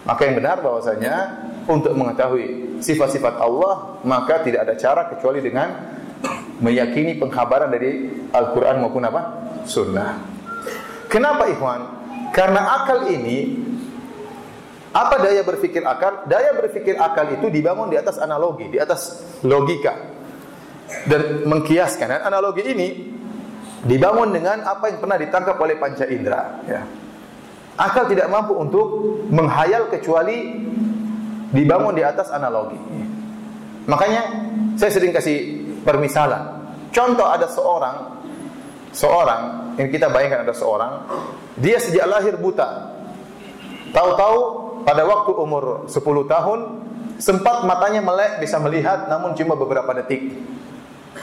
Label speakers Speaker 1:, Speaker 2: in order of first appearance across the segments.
Speaker 1: Maka yang benar bahwasanya untuk mengetahui sifat-sifat Allah maka tidak ada cara kecuali dengan meyakini pengkhabaran dari Al-Quran maupun apa? Sunnah. Kenapa ikhwan? Karena akal ini, apa daya berpikir akal? Daya berpikir akal itu dibangun di atas analogi, di atas logika dan mengkiaskan. Dan analogi ini dibangun dengan apa yang pernah ditangkap oleh panca indera. Ya. Akal tidak mampu untuk menghayal kecuali dibangun di atas analogi. Makanya saya sering kasih permisalan. Contoh ada seorang yang kita bayangkan ada seorang, dia sejak lahir buta. Tahu-tahu pada waktu umur 10 tahun sempat matanya melek bisa melihat namun cuma beberapa detik.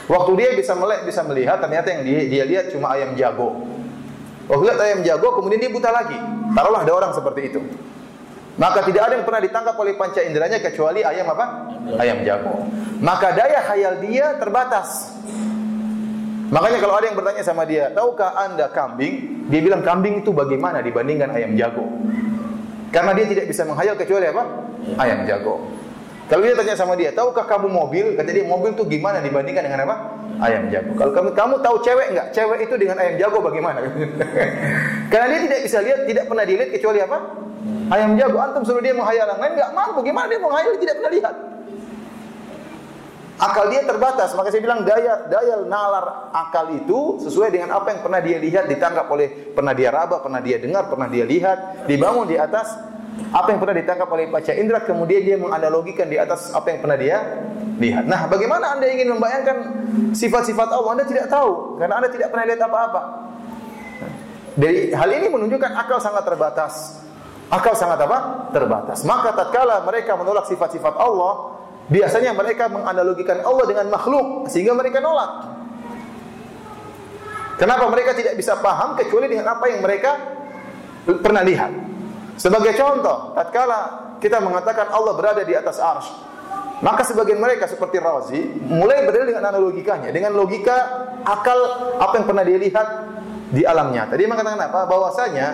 Speaker 1: Waktu dia bisa melek bisa melihat ternyata yang dia lihat cuma ayam jago. Waktu lihat ayam jago kemudian dia buta lagi. Taruhlah ada orang seperti itu. Maka tidak ada yang pernah ditangkap oleh panca inderanya kecuali ayam apa? Ayam jago. Maka daya khayal dia terbatas. Makanya kalau ada yang bertanya sama dia, tahukah anda kambing? Dia bilang kambing itu bagaimana dibandingkan ayam jago? Karena dia tidak bisa menghayal kecuali apa? Ayam jago. Kalau dia tanya sama dia, tahukah kamu mobil? Kata dia, mobil itu gimana dibandingkan dengan apa? Ayam jago. Kalau kamu tahu cewek enggak? Cewek itu dengan ayam jago bagaimana? Karena dia tidak bisa lihat, tidak pernah dilihat kecuali apa? Ayam jago. Antum suruh dia menghayal yang lain enggak mampu. Gimana dia menghayal? Dia tidak pernah lihat. Akal dia terbatas. Maka saya bilang daya nalar akal itu sesuai dengan apa yang pernah dia lihat, ditangkap oleh, pernah dia raba, pernah dia dengar, pernah dia lihat, dibangun di atas apa yang pernah ditangkap oleh panca indera, kemudian dia menganalogikan di atas apa yang pernah dia lihat. Nah, bagaimana anda ingin membayangkan sifat-sifat Allah? Anda tidak tahu, karena anda tidak pernah lihat apa-apa. Dari hal ini menunjukkan akal sangat terbatas. Akal sangat apa? Terbatas. Maka tatkala mereka menolak sifat-sifat Allah, biasanya mereka menganalogikan Allah dengan makhluk, sehingga mereka nolak. Kenapa mereka tidak bisa paham kecuali dengan apa yang mereka pernah lihat? Sebagai contoh, tatkala kita mengatakan Allah berada di atas arsy, maka sebagian mereka seperti Razi mulai berdalil dengan analogikanya, dengan logika akal apa yang pernah dia lihat di alam nyata. Dia mengatakan apa? Bahwasanya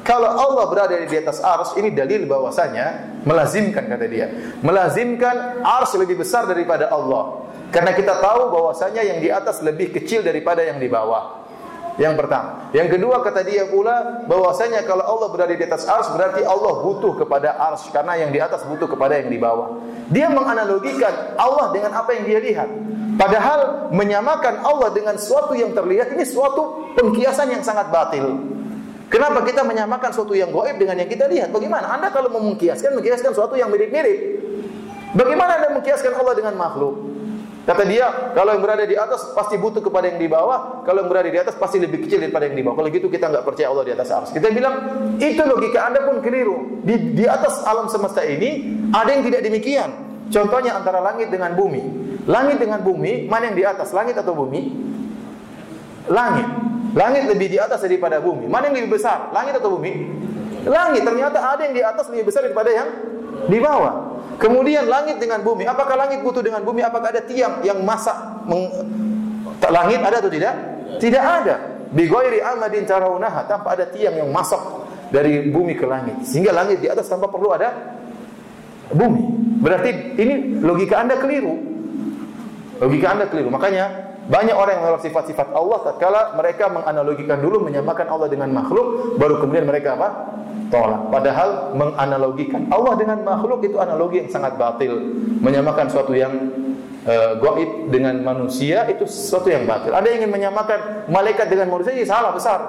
Speaker 1: kalau Allah berada di atas arsy, ini dalil bahwasanya melazimkan, kata dia, melazimkan arsy lebih besar daripada Allah. Karena kita tahu bahwasanya yang di atas lebih kecil daripada yang di bawah. Yang pertama. Yang kedua, kata dia pula bahwasanya kalau Allah berada di atas arsy berarti Allah butuh kepada arsy, karena yang di atas butuh kepada yang di bawah. Dia menganalogikan Allah dengan apa yang dia lihat. Padahal menyamakan Allah dengan sesuatu yang terlihat ini suatu pengkiasan yang sangat batil. Kenapa kita menyamakan sesuatu yang gaib dengan yang kita lihat? Bagaimana? Anda kalau mau mengkiaskan sesuatu yang mirip-mirip. Bagaimana Anda mengkiaskan Allah dengan makhluk? Kata dia, kalau yang berada di atas pasti butuh kepada yang di bawah, kalau yang berada di atas pasti lebih kecil daripada yang di bawah. Kalau gitu kita enggak percaya Allah di atas arsy. Kita bilang, itu logika Anda pun keliru. Di atas alam semesta ini ada yang tidak demikian. Contohnya antara langit dengan bumi. Langit dengan bumi, mana yang di atas? Langit atau bumi? Langit. Langit lebih di atas daripada bumi. Mana yang lebih besar? Langit atau bumi? Langit. Ternyata ada yang di atas lebih besar daripada yang di bawah. Kemudian langit dengan bumi. Apakah langit butuh dengan bumi? Apakah ada tiang yang masak langit? Ada atau tidak? Tidak ada. Bi ghairi amadin tarawunaha, tanpa ada tiang yang masak dari bumi ke langit. Sehingga langit di atas tanpa perlu ada bumi. Berarti ini logika Anda keliru. Logika Anda keliru. Makanya banyak orang yang menolak sifat-sifat Allah tatkala mereka menganalogikan dulu, menyamakan Allah dengan makhluk, baru kemudian mereka apa? Tolak. Padahal menganalogikan Allah dengan makhluk itu analogi yang sangat batil. Menyamakan sesuatu yang gaib dengan manusia itu sesuatu yang batil. Anda ingin menyamakan malaikat dengan manusia, ini salah besar.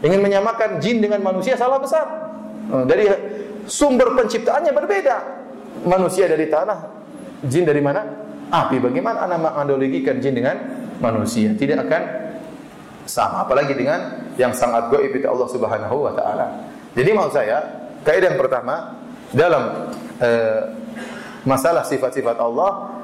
Speaker 1: Ingin menyamakan jin dengan manusia, salah besar. Dari sumber penciptaannya berbeda. Manusia dari tanah, jin dari mana? Api. Bagaimana Anda menganalogikan jin dengan manusia? Tidak akan sama. Apalagi dengan yang sangat gaib itu Allah Subhanahu wa taala. Jadi maksud saya, kaidah yang pertama dalam masalah sifat-sifat Allah,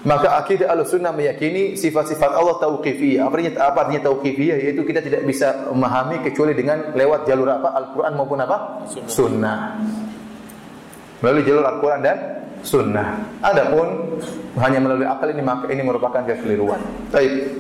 Speaker 1: maka akidah Ahlussunnah meyakini sifat-sifat Allah tauqifiyah. Apa artinya tauqifiyah? Yaitu kita tidak bisa memahami kecuali dengan lewat jalur apa? Al-Qur'an maupun apa? Sunnah. Melalui jalur Al-Qur'an dan Sunnah. Adapun hanya melalui akal ini, maka ini merupakan kekeliruan. Baik.